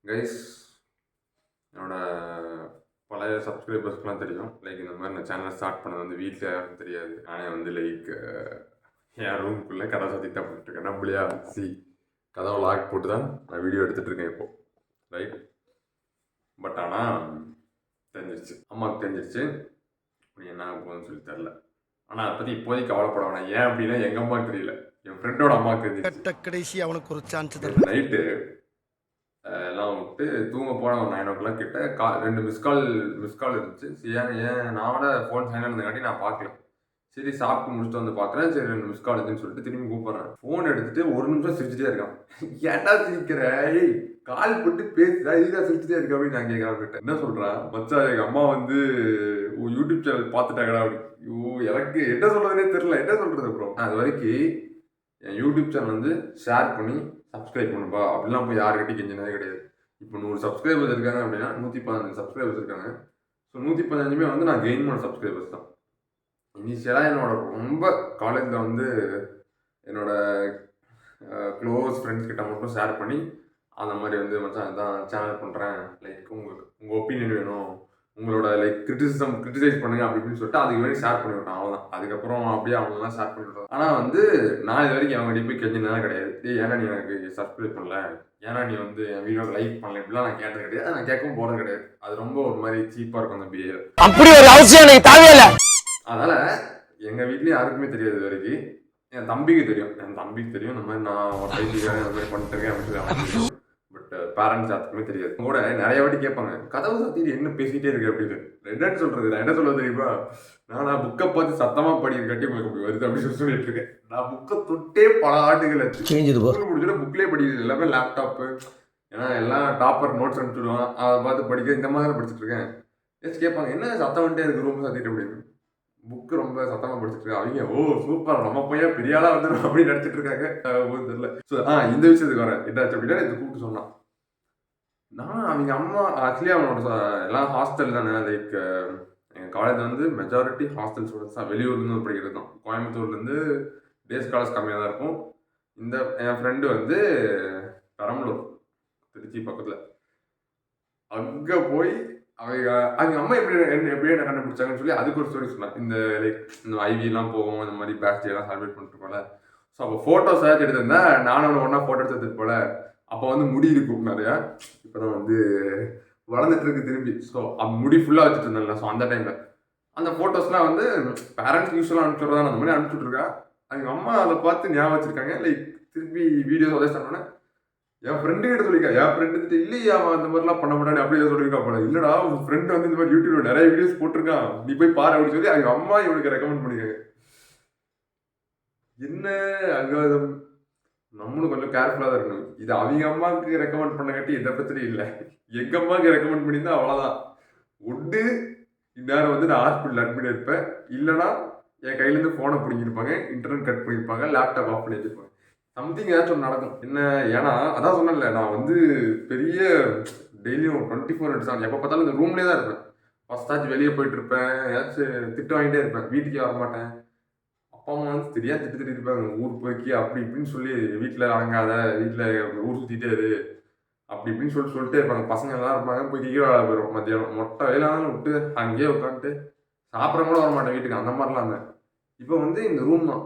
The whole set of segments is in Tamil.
கைஸ், என்னோட பழைய சப்ஸ்கிரைபர்ஸ்க்குலாம் தெரியும். லைக் இந்த மாதிரி நான் சேனலை ஸ்டார்ட் பண்ணது வந்து வீட்டில் யாருக்கும் தெரியாது. நானே வந்து லைக் என் ரூமுக்குள்ளே கதை சத்திட்டு பண்ணிட்டுருக்கேன். நம்மளையா கதவை லாக் போட்டு தான் நான் வீடியோ எடுத்துகிட்ருக்கேன் இப்போது. ரைட். பட் ஆனால் தெரிஞ்சிருச்சு, அம்மாவுக்கு தெரிஞ்சிருச்சு. அப்படி என்ன போகுதுன்னு சொல்லி தெரில. ஆனால் அதை பற்றி இப்போதைக்கு கவலைப்பட வேணாம். ஏன் அப்படின்னா எங்கள் அம்மாவுக்கு தெரியல, என் ஃப்ரெண்டோட அம்மாவுக்கு தெரிஞ்சிருச்சு. கடைசி அவனுக்கு ஒரு சான்ஸ் தரல. நைட்டு எல்லாம் விட்டு தூங்க போன ஒரு 9 o'clock கிட்ட 2 மிஸ் கால் இருந்துச்சு. ஏன் நான் ஃபோன் சைலண்ட் இருந்தங்காட்டி நான் பார்க்கல. சரி சாப்பிட்டு முடிச்சுட்டு வந்து பார்க்குறேன். சரி 2 மிஸ் கால் இருக்குன்னு சொல்லிட்டு திரும்பி கூப்பிட்றேன். ஃபோன் எடுத்துட்டு 1 நிமிஷம் சிரிச்சுட்டே இருக்கான். ஏன்டா சிரிக்கிற? கால் போட்டு பேசுறா, இதுதான் சிரிச்சுட்டே இருக்க அப்படின்னு நான் கேட்குறேன். கிட்ட என்ன சொல்கிறான், மச்சான் எங்கள் அம்மா வந்து யூடியூப் சேனல் பார்த்துட்டாங்கடா அப்படி. ஐயோ, எனக்கு என்ன சொல்கிறதுனே தெரில. என்ன சொல்கிறது அப்புறம்? அது வரைக்கும் என் யூடியூப் சேனல் வந்து ஷேர் பண்ணி சப்ஸ்கிரைப் பண்ணுப்பா அப்படிலாம் போய் யாருக்கிட்டையும் கெஞ்சினதே கிடையாது. இப்போ 100 சப்ஸ்கிரைபர்ஸ் இருக்காங்க அப்படின்னா 115 சப்ஸ்கிரைபர்ஸ் இருக்காங்க. ஸோ 115மே வந்து நான் கெயின் பண்ண சப்ஸ்கிரைபர்ஸ் தான். இனிஷியலாக என்னோட ரொம்ப காலேஜில் வந்து என்னோட க்ளோஸ் ஃப்ரெண்ட்ஸ் கிட்ட மட்டும் ஷேர் பண்ணி அந்த மாதிரி வந்து மச்சான் இதான் சேனல் பண்ணுறேன், லைக் உங்கள் ஒப்பீனியன் வேணும், உங்களோட லைக் கிரிட்டிசைஸ் பண்ணுங்க அப்படி இப்படின்னு சொல்லிட்டு அதுக்கு வேண்டி ஷேர் பண்ணி விட்டேன். அவ்வளோதான். அதுக்கப்புறம் அப்படியே அவங்களெலாம் ஷேர் பண்ணி விட்டோம். ஆனால் வந்து நான் இது வரைக்கும் அவங்ககிட்ட போய் கெஞ்சினதான் கிடையாது. ஏன்னா நீ எனக்கு சப்ஸ்கிரைப் பண்ணல, ஏன்னா நீ வந்து என் வீடியோ லைக் பண்ணல, இப்படிலாம் நான் கேட்டது கிடையாது. நான் கேட்கவும் போகிறது கிடையாது. அது ரொம்ப ஒரு மாதிரி சீப்பாக இருக்கும் அந்த பிஹேவியர். அப்படி ஒரு அவசியம் எனக்கு தேவையில்லை. அதனால் எங்கள் வீட்லேயும் யாருக்குமே தெரியாது இது வரைக்கும். என் தம்பிக்கு தெரியும். இந்த மாதிரி நான் ஒரு பைத்தியக்காரன் இந்த மாதிரி பண்ணிட்டு இருக்கேன் அப்படின்னு சொல்லி. பட் பேரண்ட்ஸ் யாருக்குமே தெரியாது. கூட நிறைய வாட்டி கேட்பாங்க, கதவு சாத்திட்டு என்ன பேசிக்கிட்டே இருக்கு அப்படின்னு. என்னன்னு சொல்றது, நான் என்ன சொல்ல தெரியுமா, நான் புக்கை பார்த்து சத்தமாக படிக்கிறக்காட்டி உங்களுக்கு அப்படி வருது அப்படின்னு சொல்லிட்டு இருக்கேன். நான் புக்கை தொட்டே பல ஆண்டுகள் முடிச்சுட்டு புக்லேயே படிக்கிறது எல்லாமே லேப்டாப்பு. ஏன்னா எல்லாம் டாப்பர் நோட்ஸ் அனுப்பிச்சுடுவான், அதை பார்த்து படிக்க இந்த மாதிரி படிச்சுட்டு இருக்கேன். எஸ் கேட்பாங்க, என்ன சத்தம் வந்துட்டே இருக்கு ரூம் சாத்திட்டு அப்படின்னு. புக்கு ரொம்ப சத்தமாக படிச்சுட்டு இருக்காங்க. அவங்க ஓ சூப்பர், நம்ம பையன் பெரிய ஆளாக வந்துடும் அப்படின்னு நினச்சிட்டு இருக்காங்க. தெரியல. ஸோ இந்த விஷயத்துக்கு வரேன். என்னாச்சு அப்படின்னா இது கூப்பிட்டு சொன்னான். நான் அவங்க அம்மா ஆக்சுவலி அவனோட எல்லாம் ஹாஸ்டல் தானே. லைக் எங்கள் காலேஜ் வந்து மெஜாரிட்டி ஹாஸ்டல் ஸ்டூடெண்ட்ஸ் தான், வெளியூர்லேருந்து படிக்கிறது தான். கோயம்புத்தூர்லேருந்து டேஸ் காலேஜ் கம்மியாக தான் இருக்கும். என் ஃப்ரெண்டு வந்து பெரம்பலூர், திருச்சி பக்கத்தில். அங்கே போய் அவங்க அம்மா எப்படி என்ன கண்டுபிடிச்சாங்கன்னு சொல்லி அதுக்கு ஒரு ஸ்டோரி சொன்னாங்க. இந்த லைக் இந்த ஐவிலாம் போவோம், இந்த மாதிரி பேட்ச் எல்லாம் செலிப்ரேட் பண்ணிட்டு போல. ஸோ அப்போ ஃபோட்டோஸ் ஏதாச்சும் எடுத்திருந்தா நானும் ஒன்றா ஃபோட்டோ எடுத்துட்டு போல. அப்போ வந்து முடி இருக்கும் நிறையா. இப்போ தான் வந்து வளர்ந்துட்டு இருக்கு திரும்பி. ஸோ முடி ஃபுல்லாக வச்சுட்டு இருந்தேன்ல. ஸோ அந்த டைமில் அந்த ஃபோட்டோஸ்லாம் வந்து பேரண்ட்ஸ் யூஸ்வலாக அனுப்பிச்சுட்றதா அந்த மாதிரி அனுப்பிச்சுட்ருக்கா. அவங்க அம்மா அதை பார்த்து ஞாபகம் வச்சுருக்காங்க. லைக் திருப்பி வீடியோஸ் சஜஸ்ட் பண்ணோன்னே என் ஃப்ரெண்டு கிட்ட சொல்லியிருக்கா. என் ஃப்ரெண்டு இல்லையா அவன் அந்த மாதிரிலாம் பண்ண மாட்டானே அப்படி ஏதாவது சொல்லியிருக்கா போல. இல்லைடா உன் ஃப்ரெண்டு வந்து இந்த மாதிரி யூடியூப்ல நிறைய வீடியோஸ் போட்டிருக்கான், நீ போய் பாரு அப்படின்னு சொல்லி அவங்க அம்மா இவனுக்கு ரெக்கமெண்ட் பண்ணிருக்காங்க. என்ன அங்கே நம்மளும் கொஞ்சம் கேர்ஃபுல்லாக தான் இருக்கணும். இது அவங்க அம்மாவுக்கு ரெக்கமெண்ட் பண்ண கட்டி எந்த பிரச்சனையும் இல்லை. எங்கள் அம்மாவுக்கு ரெக்கமெண்ட் பண்ணியிருந்தா அவ்வளோதான். ஒன்று இந்நேரம் வந்து நான் ஹாஸ்பிட்டல் அட்மிட் இருப்பேன், இல்லைனா என் கையிலேருந்து ஃபோனை பிடிங்கிருப்பாங்க, இன்டர்நெட் கட் பண்ணியிருப்பாங்க, லேப்டாப் ஆஃப் பண்ணி வச்சிருப்பாங்க. சம்திங் ஏதாச்சும் நடக்கும். என்ன ஏன்னா அதான் சொன்னேன்ல, நான் வந்து பெரிய டெய்லியும் 24/7 எப்போ பார்த்தாலும் இந்த ரூம்லேயே தான் இருப்பேன். ஃபஸ்ட்டாச்சும் வெளியே போயிட்டு இருப்பேன், ஏதாச்சும் திட்டு வாங்கிட்டே இருப்பேன், வீட்டுக்கே வரமாட்டேன். அப்பா அம்மா வந்து தெரியாது திட்டு இருப்பாங்க, ஊர் போய்க்கி அப்படி இப்படின்னு சொல்லி வீட்டில் அடங்காத, வீட்டில் ஊர் சுற்றிட்டே இரு அப்படி இப்படின்னு சொல்லிட்டே இருப்பாங்க. பசங்க எல்லாம் இருப்பாங்க, போய் கீழே வேலை போயிடும். மத்தியானம் மொட்டை வேலையாலும் விட்டு அங்கேயே உட்காந்துட்டு சாப்பிட கூட வரமாட்டேன் வீட்டுக்கு. அந்த மாதிரிலாம் இருந்தேன். இப்போ வந்து இந்த ரூம் தான்,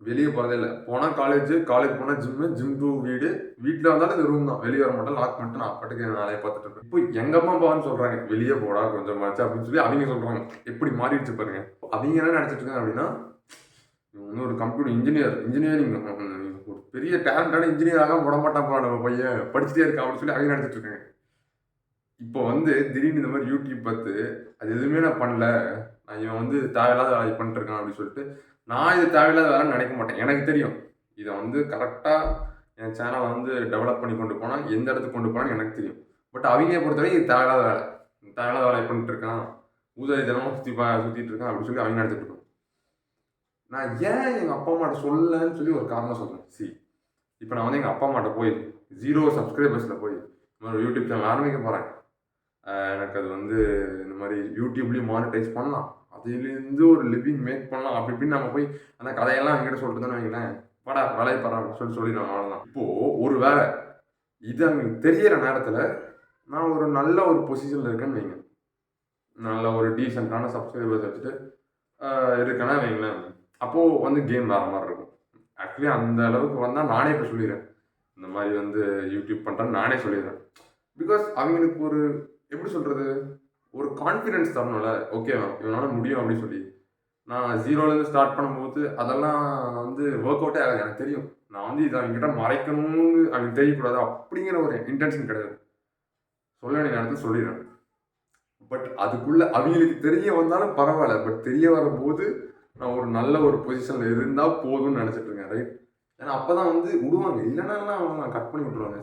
வெளியே போகிறதே இல்லை. போனால் காலேஜ் போனால் ஜிம் டு வீடு, வீட்டில் வந்தாலும் இந்த ரூம் தான், வெளியே வர மாட்டேன், லாக் பண்ணிட்டு நான் பாட்டுக்கு வேலையை பார்த்துட்டு இருக்கேன். இப்போ எங்கள் அம்மா அப்பான்னு சொல்கிறாங்க, வெளியே போடா கொஞ்சமாச்சு அப்படின்னு சொல்லி அவங்க சொல்கிறாங்க. எப்படி மாறிடுச்சு பாருங்க. அவங்க என்ன நினச்சிட்டு இருக்காங்க அப்படின்னா, இன்னும் ஒரு கம்ப்யூட்டர் இன்ஜினியரிங் ஒரு பெரிய டேலண்டான இன்ஜினியராக போட மாட்டான் போல நம்ம பையன், படிச்சுட்டே இருக்கா அப்படின்னு சொல்லி அவங்க நினச்சிட்டு இருக்காங்க. இப்போ வந்து திடீர்னு இந்த மாதிரி யூடியூப் பார்த்து அது எதுவுமே நான் பண்ணல, நான் இவன் வந்து தேவையில்லாத வேலை பண்ணிட்டு இருக்கான் அப்படின்னு சொல்லிட்டு, நான் இது தேவையில்லாத வேலைன்னு நினைக்க மாட்டேன். எனக்கு தெரியும் இதை வந்து கரெக்டாக என் சேனலை வந்து டெவலப் பண்ணி கொண்டு போனால் எந்த இடத்துக்கு கொண்டு போனான்னு எனக்கு தெரியும். பட் அவங்க பொறுத்தவரை இது தேவையில்லாத வேலை பண்ணிட்டு இருக்கான், ஊதாரி தினமும் சுற்றிட்டு இருக்கான் அப்படின்னு சொல்லி அவங்க நினச்சிட்டு இருக்காங்க. நான் ஏன் எங்கள் அப்பா அம்மாட்ட சொல்லலன்னு சொல்லி ஒரு காரணம் சொல்கிறேன். இப்போ நான் வந்து எங்கள் அப்பா அம்மாட்ட போய் 0 சப்ஸ்கிரைபர்ஸில் போய் இந்த மாதிரி யூடியூப் சேனல் ஆரம்பிக்க போகிறேன், எனக்கு அது வந்து இந்த மாதிரி யூடியூப்லேயும் மானிட்டைஸ் பண்ணலாம், அதுலேருந்து ஒரு லிவிங் மேக் பண்ணலாம் அப்படி இப்படின்னு நம்ம போய் அந்த கதையெல்லாம் என்கிட்ட சொல்லிட்டு தானே வைங்களேன், படா வேலையை படா அப்படின்னு சொல்லிடுவாங்க. அவ்வளோதான். இப்போது ஒரு வேலை இது அவங்களுக்கு தெரியற நேரத்தில் நான் ஒரு நல்ல ஒரு பொசிஷனில் இருக்கேன்னு வைங்க, நல்ல ஒரு டீசெண்டான சப்ஸ்கிரைபர்ஸ் வச்சுட்டு இருக்கேன்னா வைங்களேன், அப்போது வந்து கேம் வேறு மாதிரி இருக்கும். ஆக்சுவலி அந்த அளவுக்கு வந்தால் நானே இப்போ சொல்லிடுறேன், இந்த மாதிரி வந்து யூடியூப் பண்ணுறேன்னு நானே சொல்லிடுறேன். பிகாஸ் அவங்களுக்கு ஒரு எப்படி சொல்கிறது, ஒரு கான்ஃபிடென்ஸ் தரணும்ல. ஓகே இவனால் முடியும் அப்படின்னு சொல்லி. நான் ஜீரோலேருந்து ஸ்டார்ட் பண்ணும்போது அதெல்லாம் வந்து ஒர்க் அவுட்டே ஆகாது. எனக்கு தெரியும், நான் வந்து இதை அவங்ககிட்ட மறைக்கணும்னு அவங்களுக்கு தெரியக்கூடாது அப்படிங்கிற ஒரு இன்டென்ஷன் கிடையாது. சொல்ல வேண்டிய நேரத்தில் சொல்லிடுறேன். பட் அதுக்குள்ளே அவங்களுக்கு தெரிய வந்தாலும் பரவாயில்ல, பட் தெரிய வரும்போது நான் ஒரு நல்ல ஒரு பொசிஷனில் இருந்தால் போதும்னு நினச்சிட்டு இருக்கேன். ரைட்? ஏன்னா அப்போ தான் வந்து விடுவாங்க, இல்லைன்னா அவங்க நான் கட் பண்ணி விட்ருவாங்க.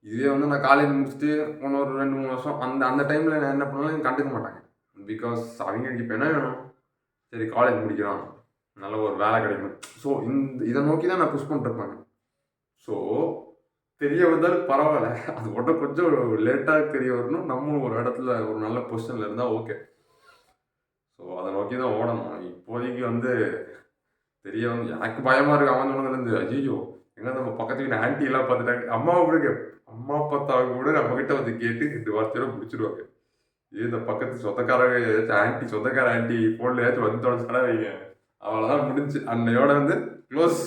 இதே வந்து நான் காலேஜ் முடிச்சுட்டு இன்னொரு 2-3 வருஷம் அந்த அந்த டைமில் நான் என்ன பண்ணாலும் கண்டுக்க மாட்டாங்க. பிகாஸ் அவங்களுக்கு இப்போ என்ன வேணும், சரி காலேஜ் முடிக்கிறான், நல்ல ஒரு வேலை கிடைக்கும். ஸோ இதை நோக்கி தான் நான் புஷ் பண்ணிருப்பாங்க. ஸோ தெரிய வந்தாலும் பரவாயில்ல, அது மட்டும் கொஞ்சம் லேட்டாக தெரிய வரணும், நம்ம ஒரு இடத்துல ஒரு நல்ல பொசிஷனில் இருந்தால் ஓகே. ஸோ அதை நோக்கி தான் ஓடணும். இப்போதைக்கு வந்து தெரிய வந்து எனக்கு பயமாக இருக்குது. அவன் சொன்னதுலேருந்து ஐயோ எங்கே நம்ம பக்கத்து வீட்டு ஆன்ட்டி எல்லாம் பார்த்துட்டாங்க, அம்மாவை கூட அம்மா பார்த்தா கூட நம்மக்கிட்ட வந்து கேட்டு 2 வார்த்தையோட முடிச்சிடுவாங்க. இந்த பக்கத்து சொந்தக்காரங்க ஏதாச்சும் ஆன்ட்டி, சொந்தக்கார ஆன்ட்டி ஃபோனில் ஏதாச்சும் வந்து தொலைச்சாலும் வைங்க, அவ்வளோதான் முடிஞ்சு. அன்னையோட வந்து க்ளோஸ்.